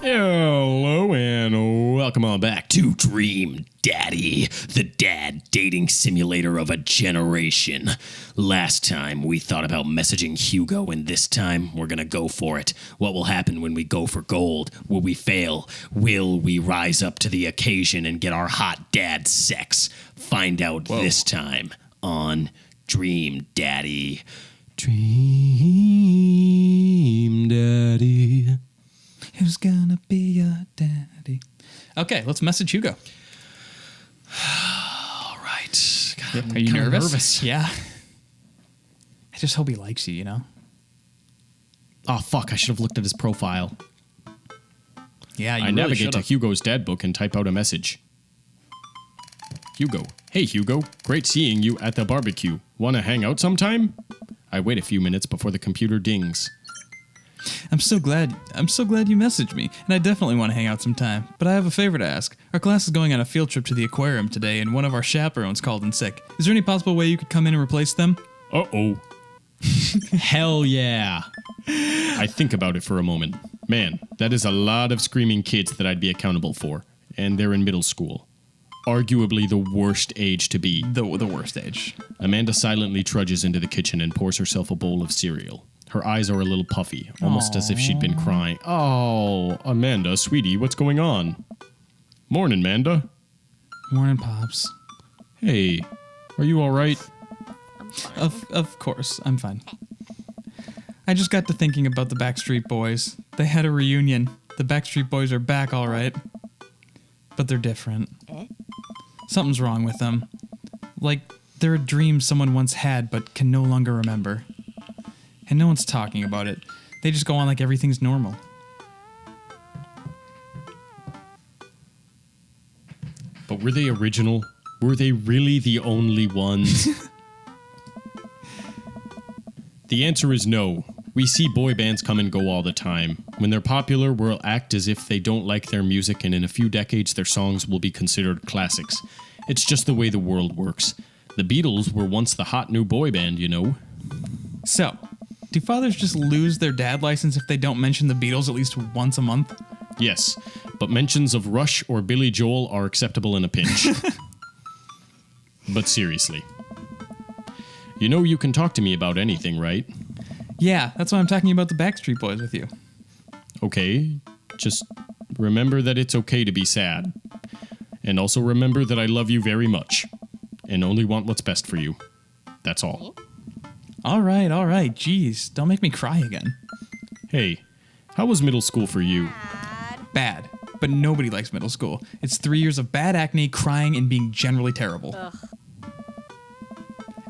Hello and welcome on back to Dream Daddy, the dad dating simulator of a generation. Last time we thought about messaging Hugo, and this time we're gonna go for it. What will happen when we go for gold? Will we fail? Will we rise up to the occasion and get our hot dad sex? Find out this time on Dream Daddy. Dream Daddy. Who's gonna be your daddy? Okay, let's message Hugo. All right. God, Are you nervous? Yeah. I just hope he likes you, you know? Oh, fuck. I should have looked at his profile. Yeah, you I really navigate to should've. Hugo's dad book and type out a message. Hugo. Hey, Hugo. Great seeing you at the barbecue. Want to hang out sometime? I wait a few minutes before the computer dings. I'm so glad you messaged me, and I definitely want to hang out sometime. But I have a favor to ask. Our class is going on a field trip to the aquarium today, and one of our chaperones called in sick. Is there any possible way you could come in and replace them? Uh-oh. Hell yeah. I think about it for a moment. Man, that is a lot of screaming kids that I'd be accountable for. And they're in middle school. Arguably the worst age to be. The worst age. Amanda silently trudges into the kitchen and pours herself a bowl of cereal. Her eyes are a little puffy, almost as if she'd been crying. Oh, Amanda, sweetie, what's going on? Morning, Amanda. Morning, Pops. Hey, are you all right? Of course, I'm fine. I just got to thinking about the Backstreet Boys. They had a reunion. The Backstreet Boys are back, all right. But they're different. Something's wrong with them. Like, they're a dream someone once had but can no longer remember. And no one's talking about it. They just go on like everything's normal. But were they original? Were they really the only ones? The answer is no. We see boy bands come and go all the time. When they're popular, we'll act as if they don't like their music, and in a few decades their songs will be considered classics. It's just the way the world works. The Beatles were once the hot new boy band, you know. So, do fathers just lose their dad license if they don't mention the Beatles at least once a month? Yes, but mentions of Rush or Billy Joel are acceptable in a pinch. But seriously. You know you can talk to me about anything, right? Yeah, that's why I'm talking about the Backstreet Boys with you. Okay, just remember that it's okay to be sad. And also remember that I love you very much. And only want what's best for you. That's all. All right. Jeez, don't make me cry again. Hey, how was middle school for you? Bad. But nobody likes middle school. It's 3 years of bad acne, crying, and being generally terrible. Ugh.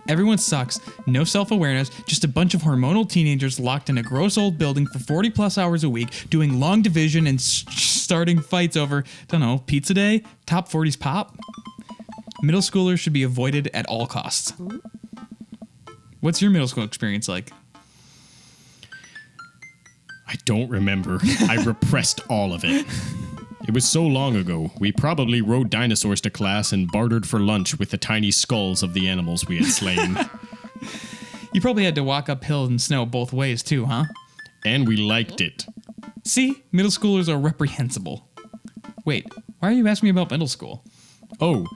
Everyone sucks, no self-awareness, just a bunch of hormonal teenagers locked in a gross old building for 40 plus hours a week, doing long division and starting fights over, pizza day, top 40s pop. Middle schoolers should be avoided at all costs. What's your middle school experience like? I don't remember. I repressed all of it. It was so long ago, we probably rode dinosaurs to class and bartered for lunch with the tiny skulls of the animals we had slain. You probably had to walk uphill in snow both ways too, huh? And we liked it. See? Middle schoolers are reprehensible. Wait, why are you asking me about middle school? Oh,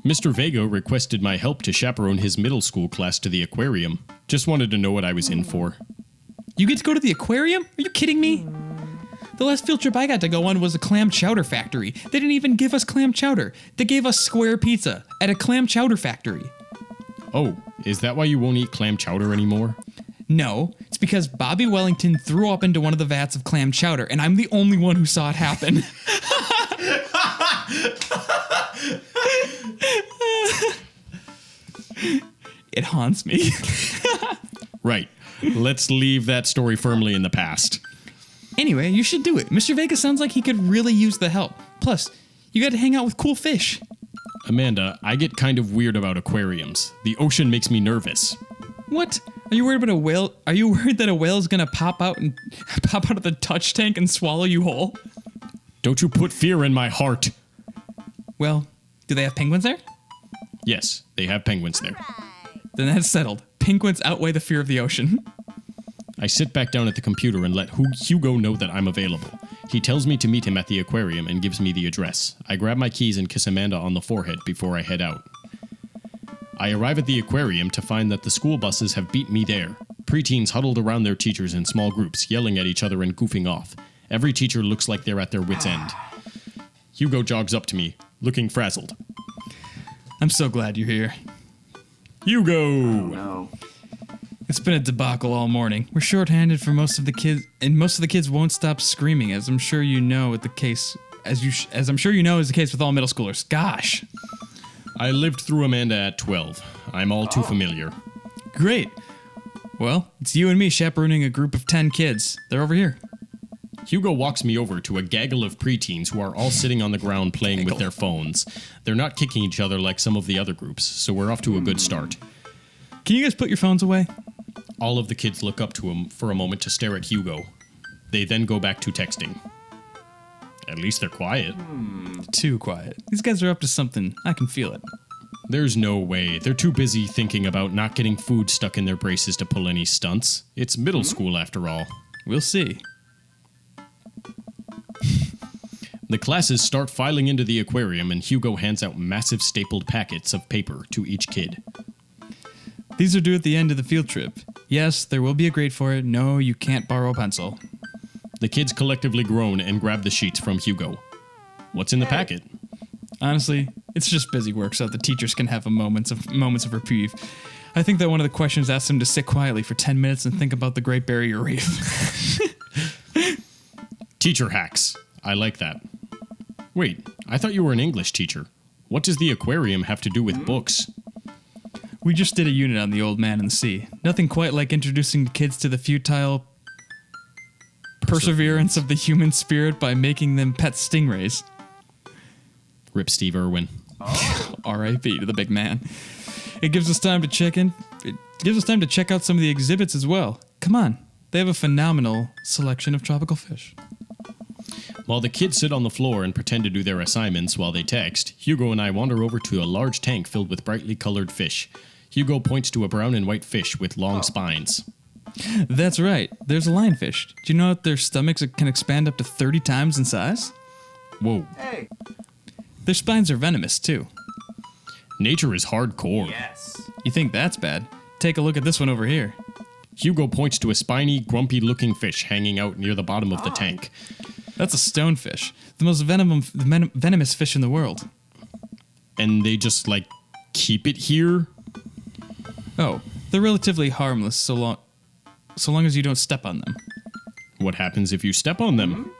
Mr. Vega requested my help to chaperone his middle school class to the aquarium. Just wanted to know what I was in for. You get to go to the aquarium? Are you kidding me? The last field trip I got to go on was a clam chowder factory. They didn't even give us clam chowder. They gave us square pizza at a clam chowder factory. Oh, is that why you won't eat clam chowder anymore? No, it's because Bobby Wellington threw up into one of the vats of clam chowder, and I'm the only one who saw it happen. It haunts me. Right. Let's leave that story firmly in the past. Anyway, you should do it. Mr. Vega sounds like he could really use the help. Plus, you got to hang out with cool fish. Amanda, I get kind of weird about aquariums. The ocean makes me nervous. What? Are you worried about a whale? Are you worried that a whale is gonna pop out of the touch tank and swallow you whole? Don't you put fear in my heart. Well, do they have penguins there? Yes, they have penguins there. Then that's settled. Penguins outweigh the fear of the ocean. I sit back down at the computer and let Hugo know that I'm available. He tells me to meet him at the aquarium and gives me the address. I grab my keys and kiss Amanda on the forehead before I head out. I arrive at the aquarium to find that the school buses have beat me there. Preteens huddled around their teachers in small groups, yelling at each other and goofing off. Every teacher looks like they're at their wits' end. Hugo jogs up to me, looking frazzled. I'm so glad you're here. Hugo! Oh, no. It's been a debacle all morning. We're shorthanded for most of the kids, and most of the kids won't stop screaming, as I'm sure you know is the case with all middle schoolers. Gosh. I lived through Amanda at 12. I'm all too familiar. Great. Well, it's you and me chaperoning a group of 10 kids. They're over here. Hugo walks me over to a gaggle of preteens who are all sitting on the ground playing with their phones. They're not kicking each other like some of the other groups, so we're off to a good start. Can you guys put your phones away? All of the kids look up to him for a moment to stare at Hugo. They then go back to texting. At least they're quiet. Too quiet. These guys are up to something. I can feel it. There's no way. They're too busy thinking about not getting food stuck in their braces to pull any stunts. It's middle school after all. We'll see. The classes start filing into the aquarium and Hugo hands out massive stapled packets of paper to each kid. These are due at the end of the field trip. Yes, there will be a grade for it. No, you can't borrow a pencil. The kids collectively groan and grab the sheets from Hugo. What's in the packet? Honestly, it's just busy work so that the teachers can have moments of reprieve. I think that one of the questions asked them to sit quietly for 10 minutes and think about the Great Barrier Reef. Teacher hacks. I like that. Wait, I thought you were an English teacher. What does the aquarium have to do with books? We just did a unit on the old man in the sea. Nothing quite like introducing the kids to the futile perseverance of the human spirit by making them pet stingrays. Rip Steve Irwin. R.I.P. to the big man. It gives us time to check out some of the exhibits as well. Come on. They have a phenomenal selection of tropical fish. While the kids sit on the floor and pretend to do their assignments while they text, Hugo and I wander over to a large tank filled with brightly colored fish. Hugo points to a brown and white fish with long spines. That's right. There's a lionfish. Do you know that their stomachs can expand up to 30 times in size? Whoa. Hey. Their spines are venomous, too. Nature is hardcore. Yes. You think that's bad? Take a look at this one over here. Hugo points to a spiny, grumpy-looking fish hanging out near the bottom of the tank. That's a stonefish, the most venomous fish in the world. And they just, keep it here? Oh, they're relatively harmless so long as you don't step on them. What happens if you step on them?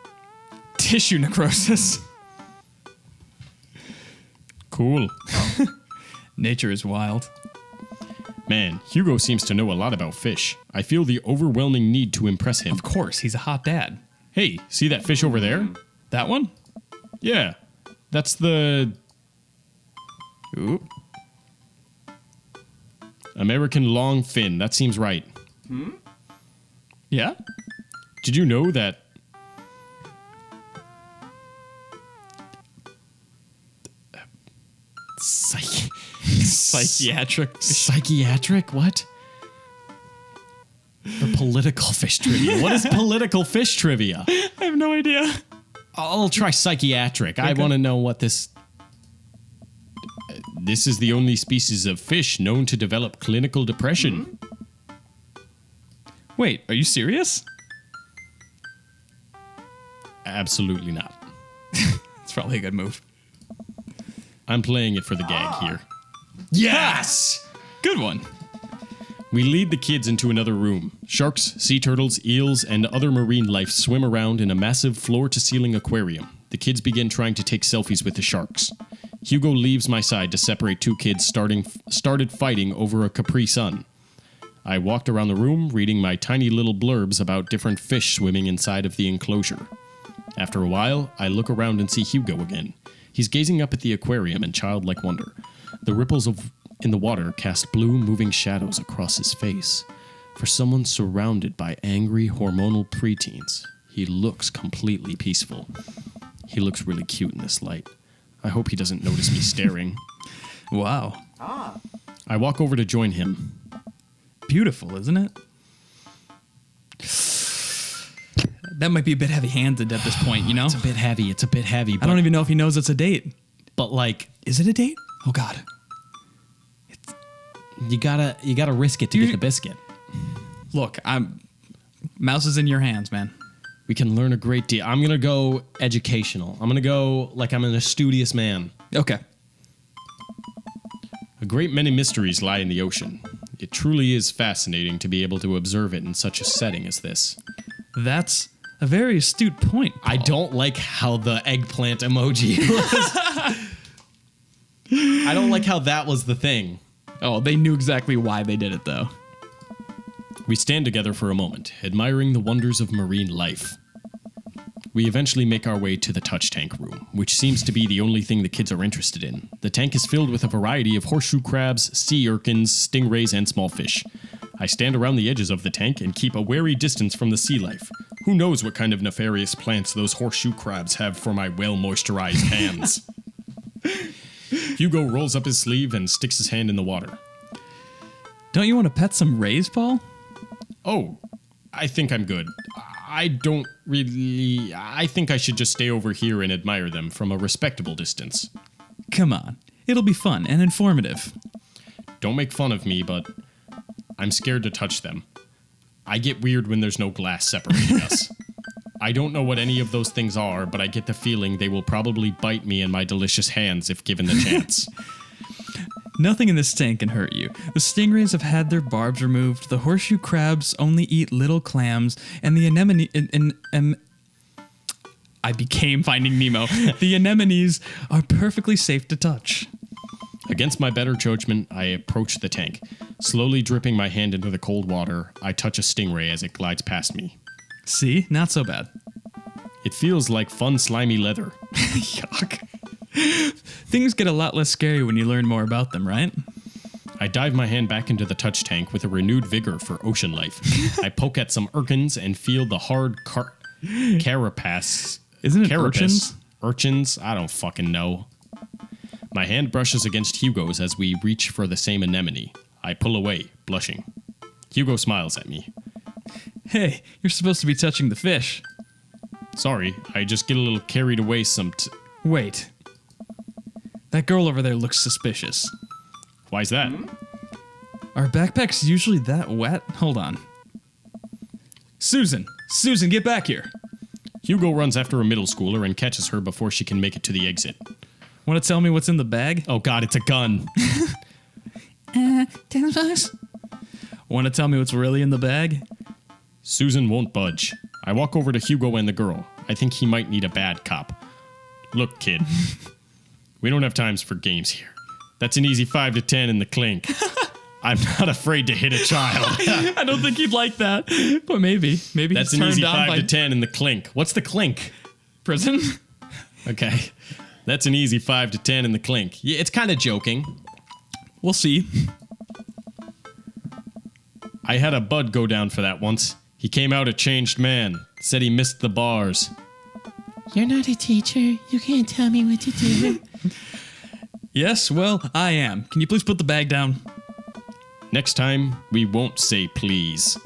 Tissue necrosis. Cool. Nature is wild. Man, Hugo seems to know a lot about fish. I feel the overwhelming need to impress him. Of course, he's a hot dad. Hey, see that fish over there? That one? Yeah, that's the Ooh. American longfin. That seems right. Yeah? Did you know that Psychiatric? What? Or political fish trivia. What is political fish trivia? I have no idea. I'll try psychiatric. I want to know what this... This is the only species of fish known to develop clinical depression. Wait, are you serious? Absolutely not. It's probably a good move. I'm playing it for the gag here. Yes! Good one. We lead the kids into another room. Sharks, sea turtles, eels, and other marine life swim around in a massive floor-to-ceiling aquarium. The kids begin trying to take selfies with the sharks. Hugo leaves my side to separate two kids started fighting over a Capri Sun. I walked around the room reading my tiny little blurbs about different fish swimming inside of the enclosure. After a while, I look around and see Hugo again. He's gazing up at the aquarium in childlike wonder. The ripples in the water cast blue moving shadows across his face. For someone surrounded by angry hormonal preteens, he looks completely peaceful. He looks really cute in this light. I hope he doesn't notice me staring. Wow. I walk over to join him. Beautiful, isn't it? That might be a bit heavy-handed at this point, you know? It's a bit heavy. I don't even know if he knows it's a date. But like, Is it a date? Oh, God. you gotta risk it to get the biscuit. Look, Mouse is in your hands, man. We can learn a great deal. I'm gonna go educational. I'm gonna go like I'm a studious man. Okay. A great many mysteries lie in the ocean. It truly is fascinating to be able to observe it in such a setting as this. That's a very astute point, Paul. I don't like how the eggplant emoji was. I don't like how that was the thing. Oh, they knew exactly why they did it, though. We stand together for a moment, admiring the wonders of marine life. We eventually make our way to the touch tank room, which seems to be the only thing the kids are interested in. The tank is filled with a variety of horseshoe crabs, sea urchins, stingrays, and small fish. I stand around the edges of the tank and keep a wary distance from the sea life. Who knows what kind of nefarious plants those horseshoe crabs have for my well-moisturized hands. Hugo rolls up his sleeve and sticks his hand in the water. Don't you want to pet some rays, Paul? Oh, I think I'm good. I think I should just stay over here and admire them from a respectable distance. Come on. It'll be fun and informative. Don't make fun of me, but I'm scared to touch them. I get weird when there's no glass separating us. I don't know what any of those things are, but I get the feeling they will probably bite me in my delicious hands if given the chance. Nothing in this tank can hurt you. The stingrays have had their barbs removed, the horseshoe crabs only eat little clams, and the anemone... I became Finding Nemo. The anemones are perfectly safe to touch. Against my better judgment, I approach the tank. Slowly dripping my hand into the cold water, I touch a stingray as it glides past me. See? Not so bad. It feels like fun, slimy leather. Yuck. Things get a lot less scary when you learn more about them, right? I dive my hand back into the touch tank with a renewed vigor for ocean life. I poke at some urchins and feel the hard carapace. Isn't it carapace? urchins? Urchins? I don't fucking know. My hand brushes against Hugo's as we reach for the same anemone. I pull away, blushing. Hugo smiles at me. Hey, you're supposed to be touching the fish. Sorry, I just get a little carried away Wait. That girl over there looks suspicious. Why's that? Are backpacks usually that wet? Hold on. Susan, get back here. Hugo runs after a middle schooler and catches her before she can make it to the exit. Want to tell me what's in the bag? Oh god, it's a gun. $10. Want to tell me what's really in the bag? Susan won't budge. I walk over to Hugo and the girl. I think he might need a bad cop. Look, kid. We don't have times for games here. That's an easy 5 to 10 in the clink. I'm not afraid to hit a child. I don't think he'd like that, but maybe. Maybe That's he's an turned easy on 5 by to 10 in the clink. What's the clink? prison. Okay. That's an easy 5 to 10 in the clink. Yeah, it's kind of joking. We'll see. I had a bud go down for that once. He came out a changed man. Said he missed the bars. You're not a teacher. You can't tell me what to do. Yes, well, I am. Can you please put the bag down? Next time, we won't say please.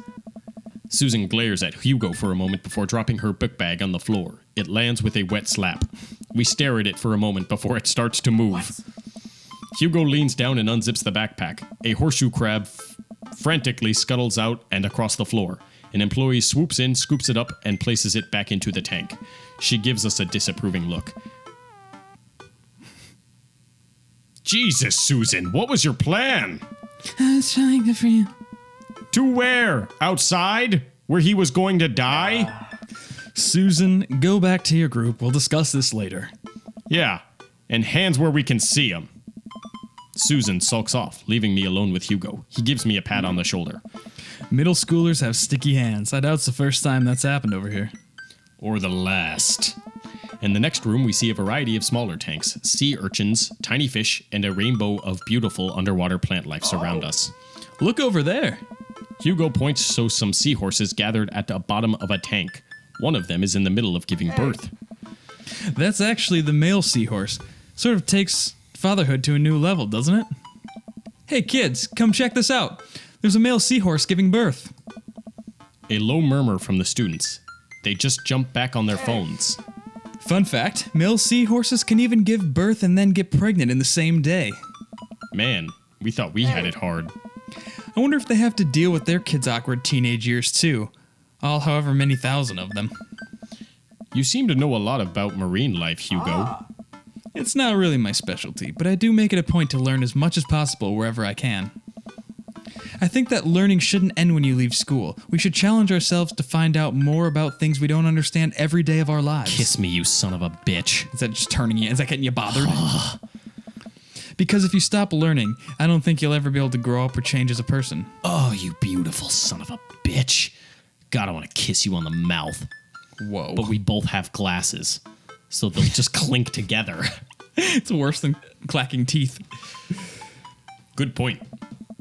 Susan glares at Hugo for a moment before dropping her book bag on the floor. It lands with a wet slap. We stare at it for a moment before it starts to move. Hugo leans down and unzips the backpack. A horseshoe crab frantically scuttles out and across the floor. An employee swoops in, scoops it up, and places it back into the tank. She gives us a disapproving look. Jesus, Susan, what was your plan? I was trying to free him. To where? Outside? Where he was going to die? Susan, go back to your group. We'll discuss this later. Yeah, and hands where we can see him. Susan sulks off, leaving me alone with Hugo. He gives me a pat on the shoulder. Middle schoolers have sticky hands. I doubt it's the first time that's happened over here. Or the last. In the next room, we see a variety of smaller tanks, sea urchins, tiny fish, and a rainbow of beautiful underwater plant life surround us. Look over there. Hugo points to some seahorses gathered at the bottom of a tank. One of them is in the middle of giving birth. That's actually the male seahorse. Sort of takes fatherhood to a new level, doesn't it? Hey kids, come check this out. There's a male seahorse giving birth. A low murmur from the students. They just jump back on their phones. Fun fact, male seahorses can even give birth and then get pregnant in the same day. Man, we thought we had it hard. I wonder if they have to deal with their kids' awkward teenage years too. All however many thousand of them. You seem to know a lot about marine life, Hugo. It's not really my specialty, but I do make it a point to learn as much as possible wherever I can. I think that learning shouldn't end when you leave school. We should challenge ourselves to find out more about things we don't understand every day of our lives. Kiss me, you son of a bitch. Is that just turning you? Is that getting you bothered? Because if you stop learning, I don't think you'll ever be able to grow up or change as a person. Oh, you beautiful son of a bitch. God, I want to kiss you on the mouth. Whoa. But we both have glasses, so they'll just clink together. It's worse than clacking teeth. Good point.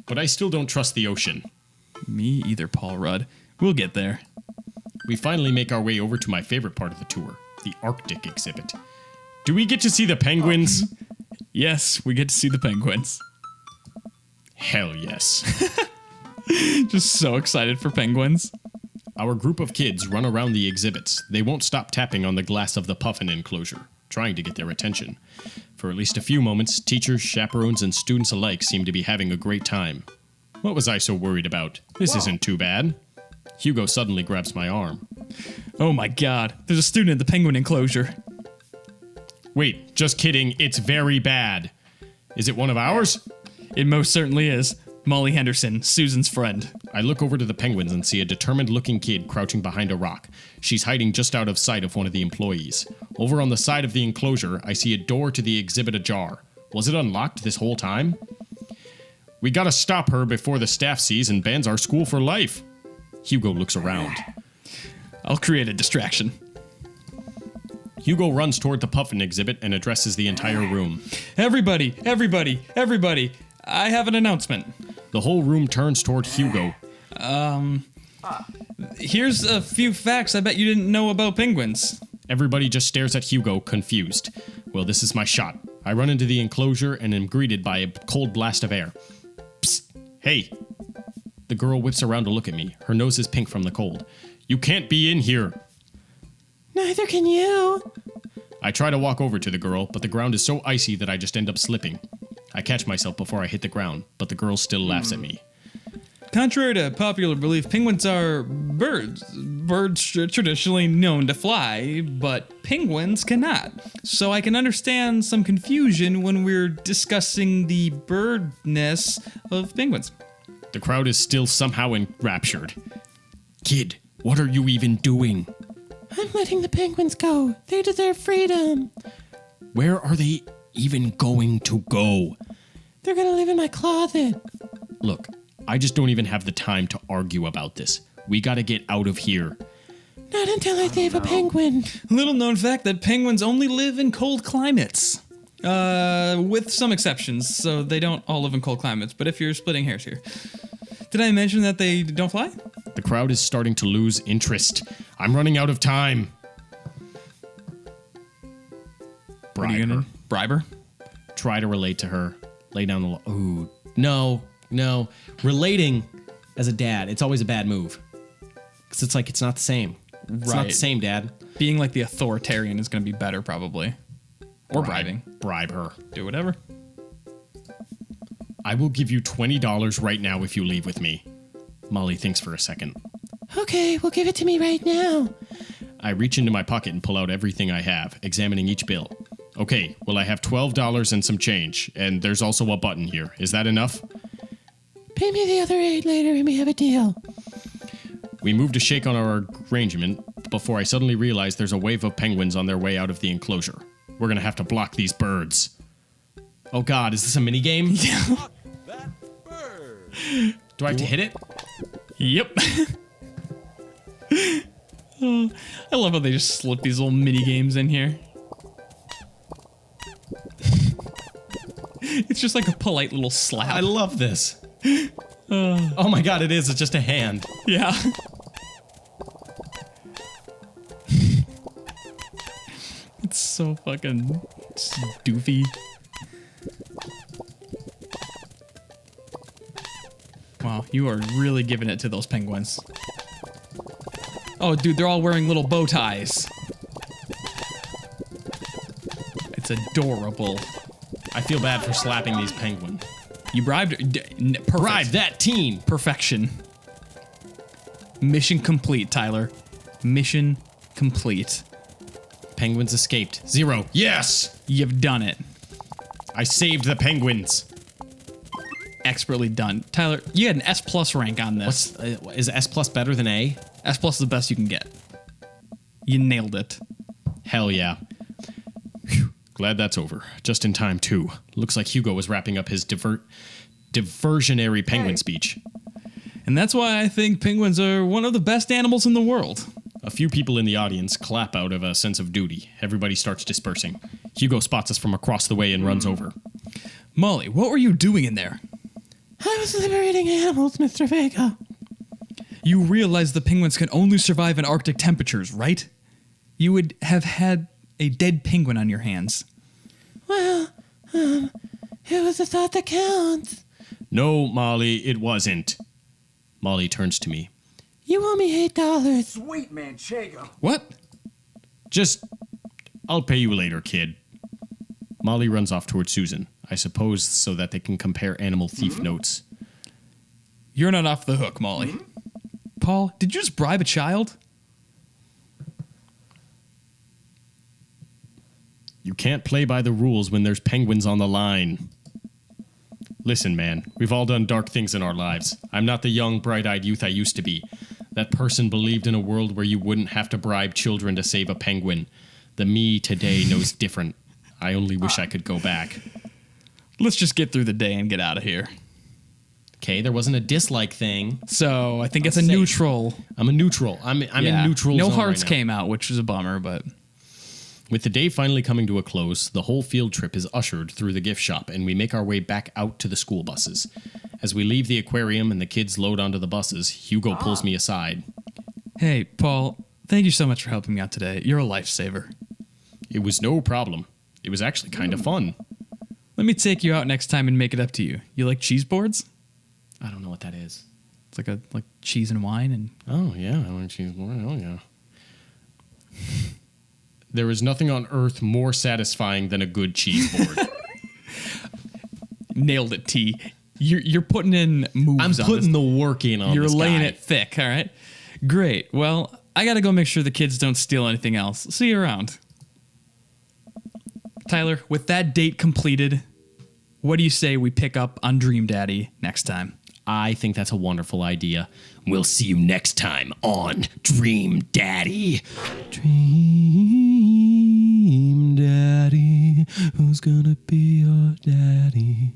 But I still don't trust the ocean. Me either, Paul Rudd. We'll get there. We finally make our way over to my favorite part of the tour, the Arctic exhibit. Do we get to see the penguins? Yes, we get to see the penguins. Hell yes. Just so excited for penguins. Our group of kids run around the exhibits. They won't stop tapping on the glass of the puffin enclosure, trying to get their attention. For at least a few moments, teachers, chaperones, and students alike seem to be having a great time. What was I so worried about? This isn't too bad. Hugo suddenly grabs my arm. Oh my god, there's a student at the penguin enclosure. Wait, just kidding, it's very bad. Is it one of ours? It most certainly is. Molly Henderson, Susan's friend. I look over to the penguins and see a determined-looking kid crouching behind a rock. She's hiding just out of sight of one of the employees. Over on the side of the enclosure, I see a door to the exhibit ajar. Was it unlocked this whole time? We gotta stop her before the staff sees and bans our school for life. Hugo looks around. I'll create a distraction. Hugo runs toward the puffin exhibit and addresses the entire room. Everybody, everybody, everybody, I have an announcement. The whole room turns toward Hugo. Here's a few facts I bet you didn't know about penguins. Everybody just stares at Hugo, confused. Well, this is my shot. I run into the enclosure and am greeted by a cold blast of air. Psst! Hey! The girl whips around to look at me. Her nose is pink from the cold. You can't be in here! Neither can you. I try to walk over to the girl, but the ground is so icy that I just end up slipping. I catch myself before I hit the ground, but the girl still laughs at me. Contrary to popular belief, penguins are birds. Birds traditionally known to fly, but penguins cannot. So I can understand some confusion when we're discussing the birdness of penguins. The crowd is still somehow enraptured. Kid, what are you even doing? I'm letting the penguins go. They deserve freedom. Where are they even going to go? They're gonna live in my closet. Look, I just don't even have the time to argue about this. We gotta get out of here. Not until I save a penguin. Little known fact that penguins only live in cold climates. With some exceptions, so they don't all live in cold climates, but if you're splitting hairs here. Did I mention that they don't fly? The crowd is starting to lose interest. I'm running out of time. What are you gonna bribe her? Try to relate to her. Lay down the law. Ooh, no. Relating as a dad, it's always a bad move. Because it's like, it's not the same. It's not the same, Dad. Being like the authoritarian is gonna be better, probably. Or bribing. Bribe her. Do whatever. I will give you $20 right now if you leave with me. Molly thinks for a second. Okay, well, give it to me right now. I reach into my pocket and pull out everything I have, examining each bill. Okay, well, I have $12 and some change, and there's also a button here. Is that enough? Pay me the other 8 later and we have a deal. We move to shake on our arrangement before I suddenly realize there's a wave of penguins on their way out of the enclosure. We're gonna have to block these birds. Oh god, is this a minigame? Yeah. Do I have to hit it? Yep. Oh, I love how they just slip these little mini games in here. It's just like a polite little slap. I love this. Oh my god, it is. It's just a hand. Yeah. It's so fucking doofy. Wow, you are really giving it to those penguins. Oh, dude, they're all wearing little bow ties. It's adorable. I feel bad for slapping these penguins. You bribed her. Perfect. Bribe that teen. Perfection. Mission complete, Tyler. Mission complete. Penguins escaped. 0. Yes! You've done it. I saved the penguins. Expertly done. Tyler, you had an S plus rank on this. Is S plus better than A? S plus is the best you can get. You nailed it. Hell yeah. Whew. Glad that's over. Just in time, too. Looks like Hugo was wrapping up his diversionary penguin speech. And that's why I think penguins are one of the best animals in the world. A few people in the audience clap out of a sense of duty. Everybody starts dispersing. Hugo spots us from across the way and runs over. Molly, what were you doing in there? I was liberating animals, Mr. Vega. You realize the penguins can only survive in Arctic temperatures, right? You would have had a dead penguin on your hands. Well, it was the thought that counts. No, Molly, it wasn't. Molly turns to me. You owe me $8. Sweet manchego. What? I'll pay you later, kid. Molly runs off towards Susan, I suppose so that they can compare animal thief notes. You're not off the hook, Molly. Paul, did you just bribe a child? You can't play by the rules when there's penguins on the line. Listen, man, we've all done dark things in our lives. I'm not the young, bright-eyed youth I used to be. That person believed in a world where you wouldn't have to bribe children to save a penguin. The me today knows different. I only wish I could go back. Let's just get through the day and get out of here. Okay, there wasn't a dislike thing. So I think it's a safe. neutral. I'm a neutral. I'm in neutral No zone hearts right now. came out, which was a bummer, but With the day finally coming to a close, the whole field trip is ushered through the gift shop, and we make our way back out to the school buses. As we leave the aquarium and the kids load onto the buses, Hugo pulls me aside. hey, Paul, thank you so much for helping me out today. You're a lifesaver. It was no problem. It was actually kind of fun. Let me take you out next time and make it up to you. You like cheese boards? I don't know what that is. It's like cheese and wine and Oh, yeah, I want cheese board. Oh, yeah. There is nothing on earth more satisfying than a good cheese board. nailed it, T. You're putting in moves. I'm on putting this. the work in on You're this laying guy. it thick, all right? Great. Well, I got to go make sure the kids don't steal anything else. See you around. Tyler, with that date completed, what do you say we pick up on Dream Daddy next time? I think that's a wonderful idea. We'll see you next time on Dream Daddy. Dream Daddy, who's gonna be your daddy?